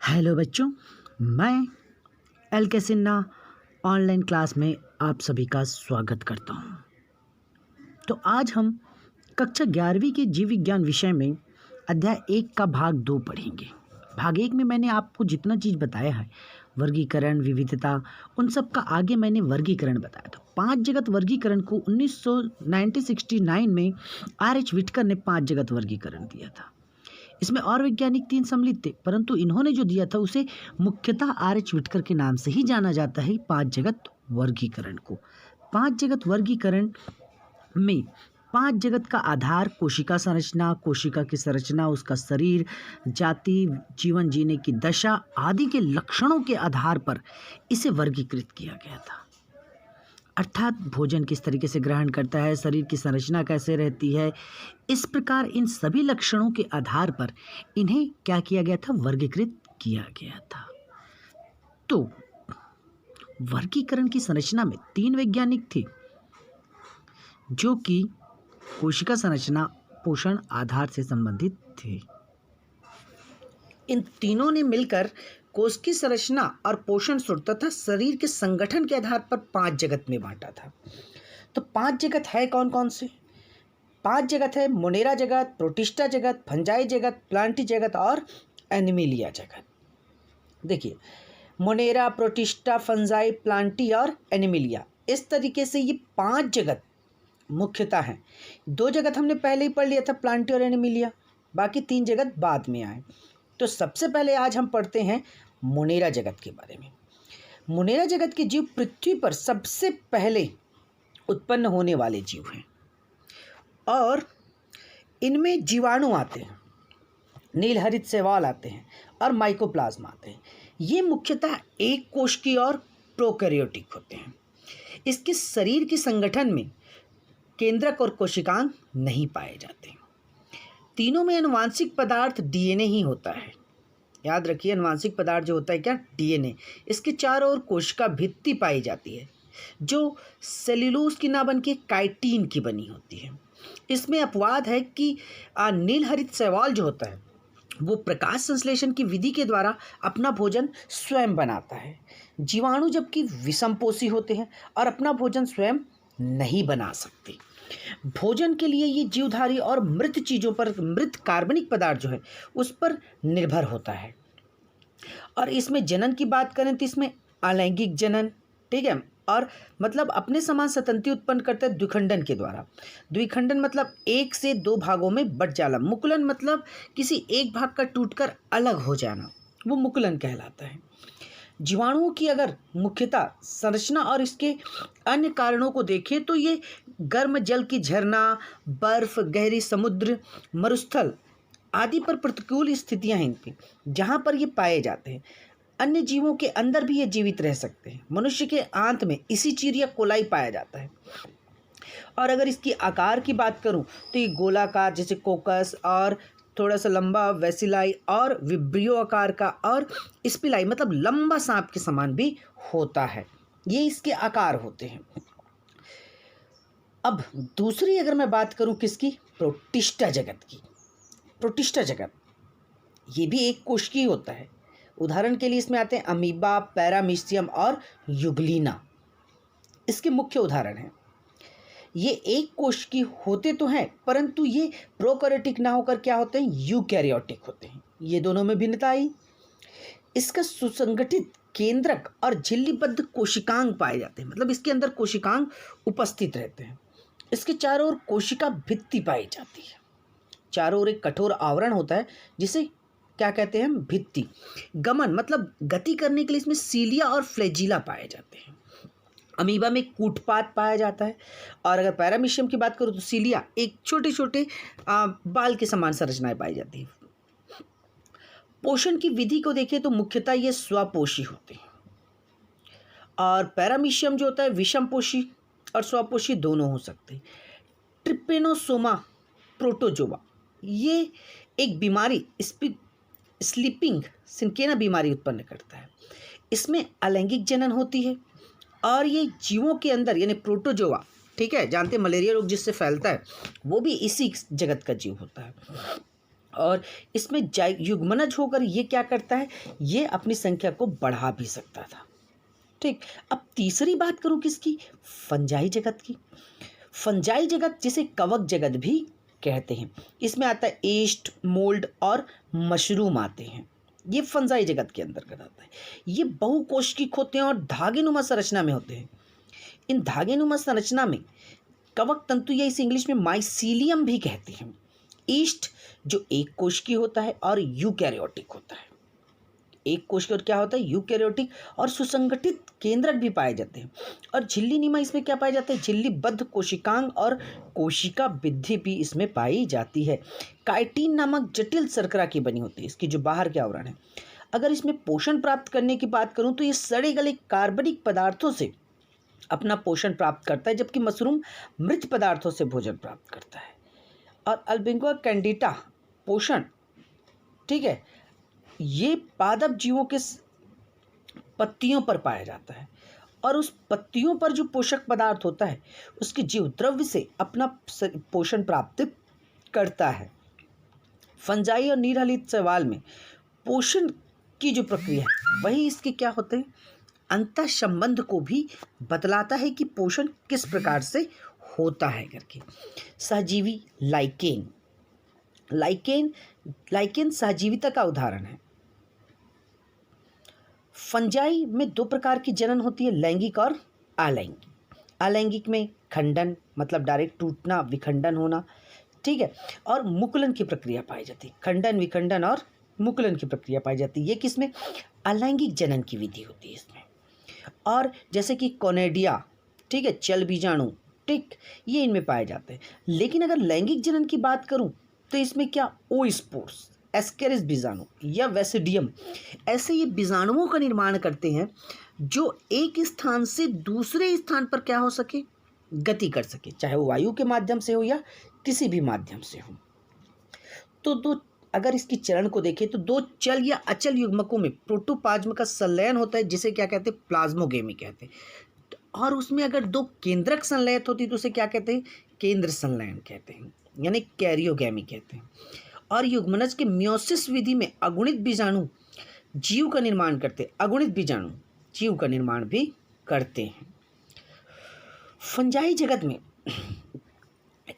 Hello बच्चों, मैं L के सिन्हा ऑनलाइन क्लास में आप सभी का स्वागत करता हूँ। तो आज हम कक्षा 11वीं के जीव विज्ञान विषय में अध्याय 1 का भाग 2 पढ़ेंगे। भाग 1 में मैंने आपको जितना चीज़ बताया है, वर्गीकरण, विविधता, उन सब का आगे मैंने वर्गीकरण बताया था। 5 जगत वर्गीकरण को 1969 में R.H. विटकर ने 5 जगत वर्गीकरण दिया था। इसमें और वैज्ञानिक 3 सम्मिलित थे, परंतु इन्होंने जो दिया था उसे मुख्यतः R.H. विटकर के नाम से ही जाना जाता है। 5 जगत वर्गीकरण को 5 जगत वर्गीकरण में 5 जगत का आधार कोशिका संरचना, कोशिका की संरचना, उसका शरीर, जाति, जीवन जीने की दशा आदि के लक्षणों के आधार पर इसे वर्गीकृत किया गया था। अर्थात भोजन किस तरीके से ग्रहण करता है, शरीर की संरचना कैसे रहती है, इस प्रकार इन सभी लक्षणों के आधार पर इन्हें क्या किया गया था, वर्गीकृत किया गया था। तो वर्गीकरण की संरचना में 3 वैज्ञानिक थे जो कि कोशिका संरचना, पोषण, आधार से संबंधित थे। इन तीनों ने मिलकर कोश की संरचना और पोषण सूत्र तथा शरीर के संगठन के आधार पर 5 जगत में बांटा था। तो 5 जगत है कौन कौन से? 5 जगत है मोनेरा जगत, प्रोटिस्टा जगत, फंजाई जगत, प्लांटी जगत और एनिमिलिया जगत। देखिए, मोनेरा, प्रोटिस्टा, फंजाई, प्लांटी और एनिमिलिया, इस तरीके से ये 5 जगत मुख्यतः हैं। 2 जगत हमने पहले ही पढ़ लिया था, प्लांटी और एनिमिलिया, बाकी 3 जगत बाद में आए। तो सबसे पहले आज हम पढ़ते हैं मोनेरा जगत के बारे में। मोनेरा जगत के जीव पृथ्वी पर सबसे पहले उत्पन्न होने वाले जीव हैं और इनमें जीवाणु आते हैं, नीलहरित शैवाल आते हैं और माइकोप्लाज्मा आते हैं। ये मुख्यतः एक कोशिकीय और प्रोकैरियोटिक होते हैं। इसके शरीर के संगठन में केंद्रक और कोशिकांग नहीं पाए जाते। तीनों में अनुवांशिक पदार्थ डीएनए ही होता है। याद रखिए, अनुवांशिक पदार्थ जो होता है क्या, डीएनए। इसके चारों ओर कोशिका भित्ति पाई जाती है जो सेल्यूलोज की ना बन के काइटिन की बनी होती है। इसमें अपवाद है कि नीलहरित शैवाल जो होता है वो प्रकाश संश्लेषण की विधि के द्वारा अपना भोजन स्वयं बनाता है। जीवाणु जबकि विषमपोषी होते हैं और अपना भोजन स्वयं नहीं बना सकते। भोजन के लिए ये जीवधारी और मृत चीज़ों पर, मृत कार्बनिक पदार्थ जो है उस पर निर्भर होता है। और इसमें जनन की बात करें तो इसमें अलैंगिक जनन, ठीक है, और मतलब अपने समान संतति उत्पन्न करते हैं द्विखंडन के द्वारा। द्विखंडन मतलब 1 से 2 भागों में बट जाना। मुकुलन मतलब किसी एक भाग का टूटकर अलग हो जाना, वो मुकुलन कहलाता है। जीवाणुओं की अगर मुख्यतः संरचना और इसके अन्य कारणों को देखें तो ये गर्म जल की झरना, बर्फ, गहरी समुद्र, मरुस्थल आदि पर प्रतिकूल स्थितियां हैं इनकी, जहाँ पर ये पाए जाते हैं। अन्य जीवों के अंदर भी ये जीवित रह सकते हैं। मनुष्य के आंत में इसिचीरिया कोलाई पाया जाता है। और अगर इसकी आकार की बात करूं तो ये गोलाकार जैसे कोकस और थोड़ा सा लंबा वेसिलाई और विब्रियो आकार का और स्पिलाई मतलब लंबा सांप के समान भी होता है। ये इसके आकार होते हैं। अब दूसरी अगर मैं बात करूं किसकी, प्रोटिस्टा जगत की। प्रोटिस्टा जगत ये भी एक कोशिकीय होता है। उदाहरण के लिए इसमें आते हैं अमीबा, पैरामीशियम और युगलिना, इसके मुख्य उदाहरण हैं। ये एक कोशिकीय होते तो हैं, परंतु ये प्रोकैरियोटिक ना होकर क्या होते हैं, यूकैरियोटिक होते हैं। ये दोनों में भिन्नता आई। इसका सुसंगठित केंद्रक और झिल्लीबद्ध कोशिकांग पाए जाते हैं, मतलब इसके अंदर कोशिकांग उपस्थित रहते हैं। इसके चारों ओर कोशिका भित्ति पाई जाती है। चारों ओर एक कठोर आवरण होता है जिसे क्या कहते हैं, भित्ति। गमन मतलब गति करने के लिए इसमें सीलिया और फ्लैजिला पाए जाते हैं। अमीबा में कूटपात पाया जाता है। और अगर पैरामीशियम की बात करूँ तो सीलिया एक छोटे छोटे बाल के समान संरचनाएं पाई जाती है। पोषण की विधि को देखें तो मुख्यतः ये स्वपोषी होते हैं और पैरामीशियम जो होता है विषमपोषी और स्वपोषी दोनों हो सकते हैं। ट्रिपेनोसोमा प्रोटोजोआ ये एक बीमारी स्लीपिंग सिनकेना बीमारी उत्पन्न करता है। इसमें अलैंगिक जनन होती है और ये जीवों के अंदर यानी प्रोटोजोआ, ठीक है, जानते हैं मलेरिया रोग जिससे फैलता है, वो भी इसी जगत का जीव होता है। और इसमें युग्मनज होकर ये क्या करता है, ये अपनी संख्या को बढ़ा भी सकता था। ठीक, अब तीसरी बात करूं किसकी, फंजाई जगत की। फंजाई जगत जिसे कवक जगत भी कहते हैं, इसमें आता है ईस्ट, मोल्ड और मशरूम आते हैं। ये फंजाई जगत के अंतर्गत आता है। ये बहुकोशिकीय होते हैं और धागेनुमा संरचना में होते हैं। इन धागेनुमा संरचना में कवक तंतु या इसे इंग्लिश में माइसीलियम भी कहते हैं। ईस्ट जो एक कोशिकीय होता है और यूकैरियोटिक होता है। एक कोशिका और क्या होता है, यूकैरियोटिक, और सुसंगठित केंद्रक भी पाए जाते हैं। और झिल्ली नीमा इसमें क्या पाया जाता है, झिल्लीबद्ध कोशिकांग और कोशिका वृद्धि भी इसमें पाई जाती है। काइटिन नामक जटिल शर्करा की बनी होती है, इसकी जो बाहर के आवरण है। अगर इसमें पोषण प्राप्त करने की बात करूं तो ये सड़े गले कार्बनिक पदार्थों से अपना पोषण प्राप्त करता है, जबकि मशरूम मृत पदार्थों से भोजन प्राप्त करता है। और अल्बिंगुआ कैंडिटा पोषण, ठीक है, ये पादप जीवों के पत्तियों पर पाया जाता है और उस पत्तियों पर जो पोषक पदार्थ होता है उसके जीव द्रव्य से अपना पोषण प्राप्त करता है। फंजाई और नीरहलित शैवाल में पोषण की जो प्रक्रिया है वही इसके क्या होते हैं, अंतः संबंध को भी बतलाता है कि पोषण किस प्रकार से होता है करके। सहजीवी लाइकेन, लाइकेन सहजीविता का उदाहरण है। फंजाई में दो प्रकार की जनन होती है, लैंगिक और अलैंगिक। अलैंगिक में खंडन मतलब डायरेक्ट टूटना, विखंडन होना, ठीक है, और मुकुलन की प्रक्रिया पाई जाती है। खंडन, विखंडन और मुकुलन की प्रक्रिया पाई जाती है। ये किसमें, अलैंगिक जनन की विधि होती है इसमें। और जैसे कि कोनेडिया, ठीक है, चल बीजाणु, ठीक, ये इनमें पाए जाते हैं। लेकिन अगर लैंगिक जनन की बात करूं तो इसमें क्या, ओस्पोर्स, एस्केरिस बीजाणु या वेसिडियम, ऐसे ये बीजाणुओं का निर्माण करते हैं जो एक स्थान से दूसरे स्थान पर क्या हो सके, गति कर सके, चाहे वो वायु के माध्यम से हो या किसी भी माध्यम से हो। तो दो, अगर इसकी चरण को देखें तो दो चल या अचल युग्मकों में प्रोटोप्लाज्म का संलयन होता है, जिसे क्या कहते हैं, प्लाज्मोगेमी कहते हैं। और उसमें अगर दो केंद्रक संलयन होती है तो उसे क्या कहते हैं, केंद्र संलयन कहते हैं, यानी कैरियोगेमी कहते हैं। और युग्मनज के मियोसिस विधि में अगुणित बीजाणु जीव का निर्माण करते हैं, अगुणित बीजाणु जीव का निर्माण भी करते हैं। फंजाई जगत में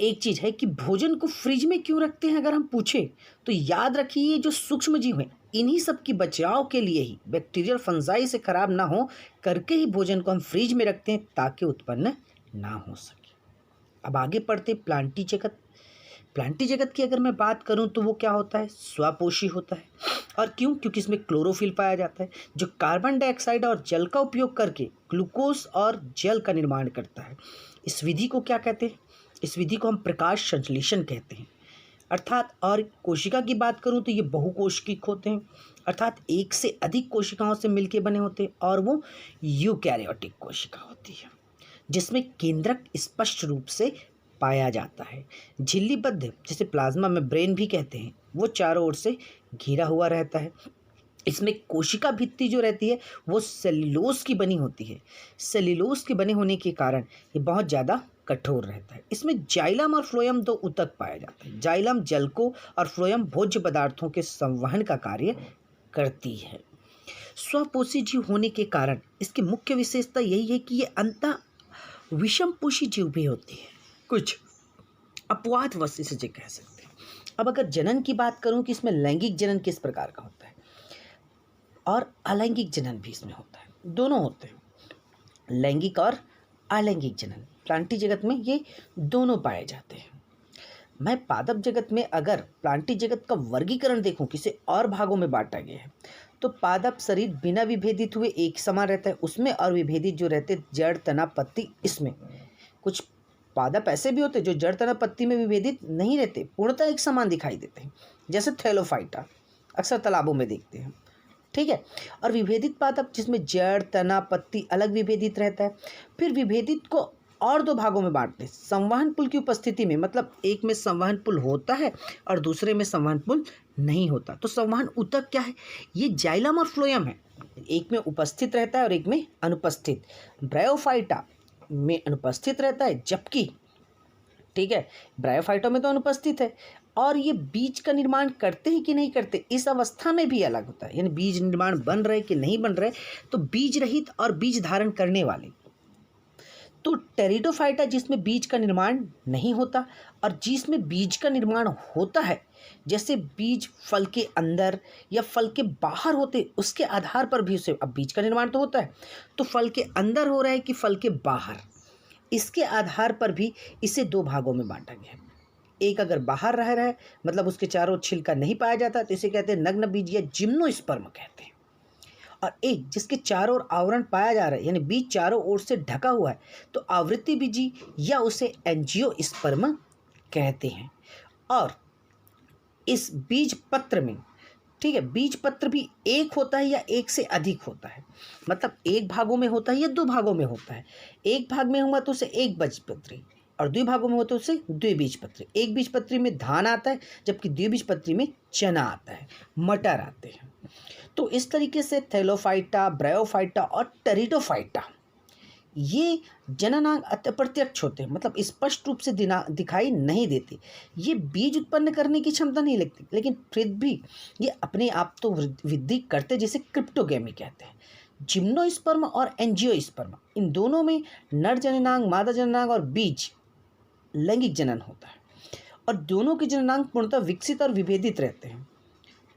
एक चीज है कि भोजन को फ्रिज में क्यों रखते हैं, अगर हम पूछे तो याद रखिए जो सूक्ष्म जीव हैं इन्हीं सब की बचाव के लिए ही, बैक्टीरियल फंजाई से खराब ना हो करके ही भोजन को हम फ्रिज में रखते हैं ताकि उत्पन्न ना हो सके। अब आगे पढ़ते प्लांटी जगत। प्लांटी जगत की अगर मैं बात करूं तो वो क्या होता है, स्वपोषी होता है। और क्यों, क्योंकि इसमें क्लोरोफिल पाया जाता है जो कार्बन डाइऑक्साइड और जल का उपयोग करके ग्लूकोज और जल का निर्माण करता है। इस विधि को क्या कहते हैं, इस विधि को हम प्रकाश संश्लेषण कहते हैं। अर्थात, और कोशिका की बात करूं तो ये बहुकोशिकीय होते हैं, अर्थात एक से अधिक कोशिकाओं से मिलकर बने होते हैं। और वो यूकैरियोटिक कोशिका होती है जिसमें केंद्रक स्पष्ट रूप से पाया जाता है। झिल्लीबद्ध, जिसे प्लाज्मा मेम्ब्रेन भी कहते हैं, वो चारों ओर से घिरा हुआ रहता है। इसमें कोशिका भित्ति जो रहती है वो सेल्यूलोज की बनी होती है। सेल्यूलोज के बने होने के कारण ये बहुत ज़्यादा कठोर रहता है। इसमें जाइलम और फ्लोएम दो ऊतक पाए जाते हैं। जाइलम जल को और फ्लोएम भोज्य पदार्थों के संवहन का कार्य करती है। स्वपोषी जीव होने के कारण इसकी मुख्य विशेषता यही है कि ये अंतः विषमपोषी जीव भी होती है, कुछ अपवादवश इसे कह सकते हैं। अब अगर जनन की बात करूं कि इसमें लैंगिक जनन किस प्रकार का होता है और अलैंगिक जनन भी इसमें होता है, दोनों होते हैं, लैंगिक और अलैंगिक जनन। प्लांटी जगत में ये दोनों पाए जाते हैं। मैं पादप जगत में अगर प्लांटी जगत का वर्गीकरण देखूं, किसे और भागों में बांटा गया है, तो पादप शरीर बिना विभेदित हुए एक समान रहता है, उसमें और विभेदित जो रहते जड़, तना, पत्ती, इसमें कुछ पादप ऐसे भी होते हैं जो जड़, तना, पत्ती में विभेदित नहीं रहते, पूर्णतः एक समान दिखाई देते हैं, जैसे थैलोफाइटा अक्सर तालाबों में देखते हैं, ठीक है। और विभेदित पादप जिसमें जड़, तना, पत्ती अलग विभेदित रहता है। फिर विभेदित को और दो भागों में बांटते हैं, संवहन पुल की उपस्थिति में, मतलब एक में संवहन पुल होता है और दूसरे में संवहन पुल नहीं होता। तो संवहन ऊतक क्या है, ये जाइलम और फ्लोएम है, एक में उपस्थित रहता है और एक में अनुपस्थित। ब्रायोफाइटा में अनुपस्थित रहता है, जबकि, ठीक है, ब्रायोफाइटा में तो अनुपस्थित है और ये बीज का निर्माण करते हैं कि नहीं करते, इस अवस्था में भी अलग होता है। यानी बीज निर्माण बन रहे कि नहीं बन रहे, तो बीज रहित और बीज धारण करने वाले। तो टेरिडोफाइटा जिसमें बीज का निर्माण नहीं होता, और जिसमें बीज का निर्माण होता है, जैसे बीज फल के अंदर या फल के बाहर होते, उसके आधार पर भी उसे, अब बीज का निर्माण तो होता है, तो फल के अंदर हो रहा है कि फल के बाहर, इसके आधार पर भी इसे दो भागों में बांटा गया है। एक अगर बाहर रह रहा है, मतलब उसके चारों छिलका नहीं पाया जाता, तो इसे कहते हैं नग्न बीज या जिम्नोस्पर्म कहते हैं। और एक जिसके चारों ओर आवरण पाया जा रहा है, यानी बीज चारों ओर से ढका हुआ है, तो आवृत्ति बीजी या उसे एंजियोस्पर्म कहते हैं। और इस बीज पत्र में, ठीक है, बीज पत्र भी एक होता है या एक से अधिक होता है, मतलब एक भागों में होता है या दो भागों में होता है। एक भाग में हुआ तो उसे एक बीजपत्री, और दो भागों में होता है उसे द्विबीजपत्री। एक बीजपत्री में धान आता है, जबकि द्विबीजपत्री में चना आता है, मटर आते हैं। तो इस तरीके से थैलोफाइटा, ब्रायोफाइटा और टेरिडोफाइटा ये जननांग अप्रत्यक्ष होते हैं, मतलब स्पष्ट रूप से दिखाई नहीं देते। ये बीज उत्पन्न करने की क्षमता नहीं लगती, लेकिन फिर भी ये अपने आप तो वृद्धि करते, जिसे क्रिप्टोगेमी कहते हैं। जिम्नोस्पर्म और एंजियोस्पर्म, इन दोनों में नर जननांग, मादा जननांग और बीज लैंगिक जनन होता है, और दोनों के जननांग पूर्णतः विकसित और विभेदित रहते हैं,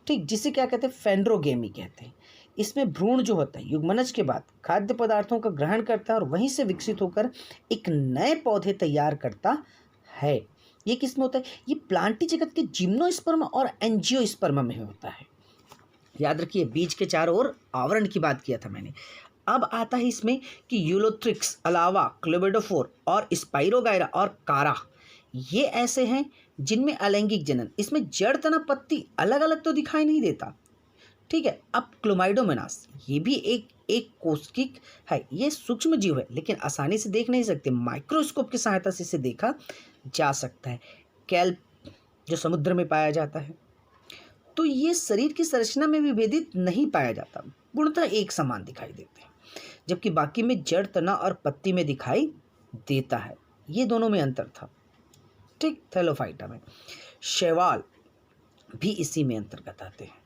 ठीक, जिसे क्या कहते हैं, फेंड्रोगेमी कहते हैं। इसमें भ्रूण जो होता है युग्मनज के बाद खाद्य पदार्थों का ग्रहण करता है और वहीं से विकसित होकर एक नए पौधे तैयार करता है। ये किस में होता है, ये प्लांटी जगत के जिम्नोस्पर्म और एंजियोस्पर्म में होता है। याद रखिए, बीज के चारों ओर आवरण की बात किया था मैंने। अब आता है इसमें कि यूलोथ्रिक्स, अलावा, क्लोबेडोफोर और स्पाइरोगायरा और कारा, ये ऐसे हैं जिनमें अलैंगिक जनन, इसमें जड़, तना, पत्ती अलग अलग तो दिखाई नहीं देता, ठीक है। अब क्लोमाइडोमोनास, ये भी एक कोशिक है, ये सूक्ष्म जीव है, लेकिन आसानी से देख नहीं सकते, माइक्रोस्कोप की सहायता से इसे देखा जा सकता है। कैल्प, जो समुद्र में पाया जाता है, तो ये शरीर की संरचना में विभेदित नहीं पाया जाता, पूर्णतः एक समान दिखाई देते हैं, जबकि बाकी में जड़, तना और पत्ती में दिखाई देता है। ये दोनों में अंतर था, ठीक। थैलोफाइटा में शैवाल भी इसी में अंतर्गत आते हैं।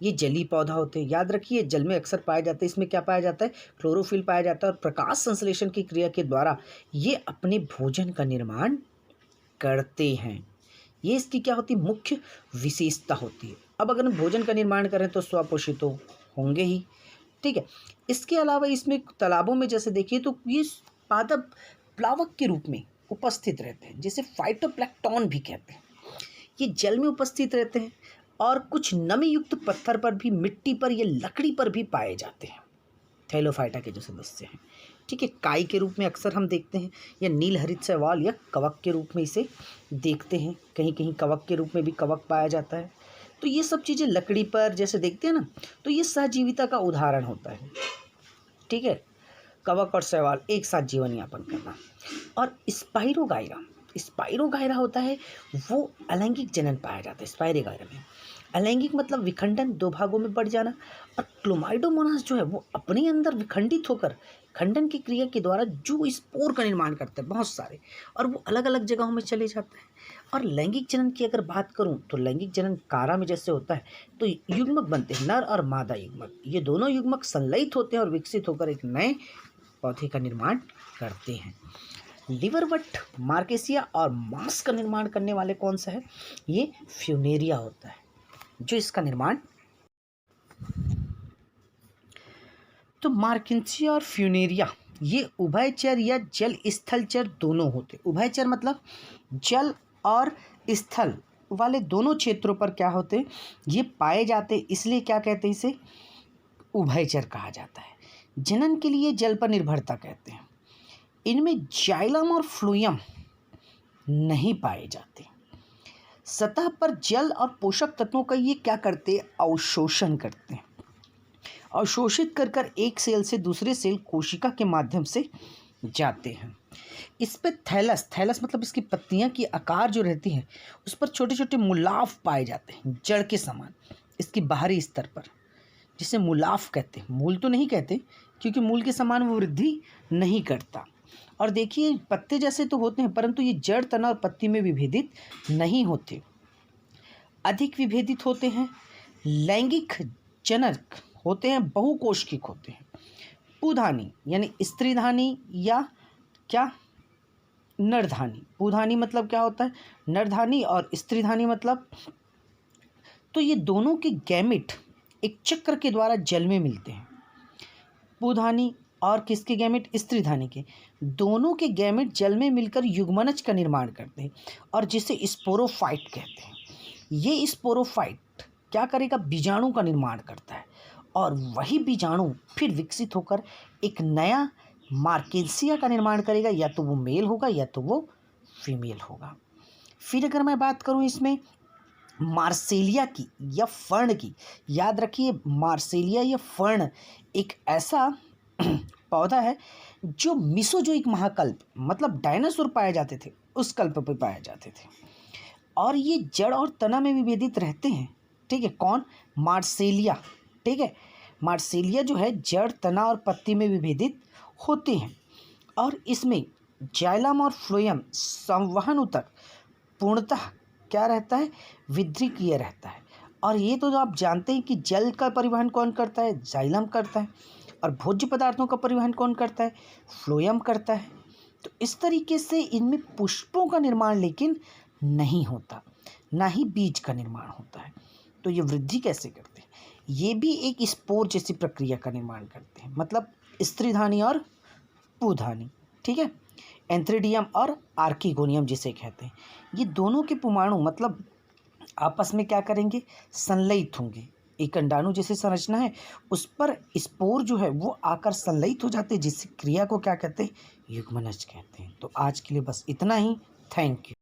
ये जलीय पौधा होते हैं, याद रखिए, जल में अक्सर पाए जाते हैं। इसमें क्या पाया जाता है, क्लोरोफिल पाया जाता है, और प्रकाश संश्लेषण की क्रिया के द्वारा ये अपने भोजन का निर्माण करते हैं। ये इसकी क्या होती है, मुख्य विशेषता होती है। अब अगर हम भोजन का निर्माण करें तो स्वपोषित तो होंगे ही, ठीक है। इसके अलावा इसमें तालाबों में जैसे देखिए तो ये पादप प्लावक के रूप में उपस्थित रहते हैं, जिसे फाइटोप्लैंक्टन भी कहते हैं। ये जल में उपस्थित रहते हैं और कुछ नमी युक्त पत्थर पर भी, मिट्टी पर या लकड़ी पर भी पाए जाते हैं। थैलोफाइटा के जो सदस्य हैं, ठीक है, काई के रूप में अक्सर हम देखते हैं, या नील हरित शैवाल या कवक के रूप में इसे देखते हैं। कहीं कहीं कवक के रूप में भी कवक पाया जाता है। तो ये सब चीज़ें लकड़ी पर जैसे देखते हैं ना, तो ये सहजीविता का उदाहरण होता है, ठीक है। कवक और शैवाल एक साथ जीवन यापन करना। और स्पाइरोगायरा होता है, वो अलैंगिक जनन पाया जाता है। स्पाइरोगायरा में अलैंगिक मतलब विखंडन, दो भागों में बढ़ जाना। और क्लोमाइडोमोनास जो है वो अपने अंदर विखंडित होकर खंडन की क्रिया के द्वारा जो स्पोर का निर्माण करता है बहुत सारे, और वो अलग अलग जगहों में चले जाता है। और लैंगिक जनन की अगर बात करूं तो लैंगिक जनन कारा में जैसे होता है, तो युग्मक बनते हैं, नर और मादा युग्मक। ये दोनों युग्मक संलयित होते हैं और विकसित होकर एक नए पौधे का निर्माण करते हैं। लिवरवट, मार्केसिया और मांस का निर्माण करने वाले कौन सा है, ये फ्यूनेरिया होता है जो इसका निर्माण। तो मार्केसिया और फ्यूनेरिया ये उभयचर या जल स्थलचर दोनों होते। उभयचर मतलब जल और स्थल वाले दोनों क्षेत्रों पर क्या होते, ये पाए जाते, इसलिए क्या कहते हैं, इसे उभयचर कहा जाता है। जनन के लिए जल पर निर्भरता कहते हैं। इनमें जाइलम और फ्लूएम नहीं पाए जाते। सतह पर जल और पोषक तत्वों का ये क्या करते हैं, अवशोषण करते हैं। अवशोषित कर कर एक सेल से दूसरे सेल कोशिका के माध्यम से जाते हैं। इस पर थैलस मतलब इसकी पत्तियां की आकार जो रहती है, उस पर छोटे छोटे मुलाफ पाए जाते हैं, जड़ के समान इसकी बाहरी स्तर पर, जिसे मुलाफ कहते हैं। मूल तो नहीं कहते, क्योंकि मूल के समान वो वृद्धि नहीं करता। और देखिए, पत्ते जैसे तो होते हैं, परंतु ये जड़, तना और पत्ती में विभेदित नहीं होते। अधिक विभेदित होते हैं। लैंगिक जनक होते हैं, बहुकोशिक होते हैं। पुधानी यानी स्त्रीधानी या क्या नरधानी। पुधानी मतलब क्या होता है, नरधानी, और स्त्रीधानी मतलब, तो ये दोनों के गैमेट एक चक्र के द्वारा जल में मिलते हैं। पुधानी और किसके गैमेट, स्त्रीधानी के, दोनों के गैमेट जल में मिलकर युग्मनज का निर्माण करते हैं और जिसे स्पोरोफाइट कहते हैं। ये स्पोरोफाइट क्या करेगा, बीजाणु का निर्माण करता है और वही बीजाणु फिर विकसित होकर एक नया मार्केसिया का निर्माण करेगा, या तो वो मेल होगा या तो वो फीमेल होगा। फिर अगर मैं बात करूं इसमें मार्सेलिया की या फर्न की, याद रखिए मार्सेलिया या फर्न एक ऐसा पौधा है जो मिसोजोइक महाकल्प मतलब डायनासोर पाए जाते थे उस कल्प पे पाए जाते थे, और ये जड़ और तना में विभेदित रहते हैं। ठीक है, कौन, मार्सेलिया। ठीक है, मार्सेलिया जो है जड़, तना और पत्ती में विभेदित होते हैं और इसमें जाइलम और फ्लोएम संवहन उत्तक पूर्णतः क्या रहता है, विद्रिकीय रहता है। और ये तो जो आप जानते हैं कि जल का परिवहन कौन करता है, जाइलम करता है, और भोज्य पदार्थों का परिवहन कौन करता है, फ्लोएम करता है। तो इस तरीके से इनमें पुष्पों का निर्माण लेकिन नहीं होता, ना ही बीज का निर्माण होता है। तो ये वृद्धि कैसे करते हैं, ये भी एक स्पोर जैसी प्रक्रिया का निर्माण करते हैं, मतलब स्त्रीधानी और पुधानी। ठीक है, एंथ्रीडियम और आर्किगोनियम जिसे कहते हैं, ये दोनों के पुमाणु मतलब आपस में क्या करेंगे, संलयित होंगे। एक अंडाणु जैसे संरचना है उस पर स्पोर जो है वो आकर संलयित हो जाते हैं, जिस क्रिया को क्या कहते हैं, युग्मनज कहते हैं। तो आज के लिए बस इतना ही। Thank you.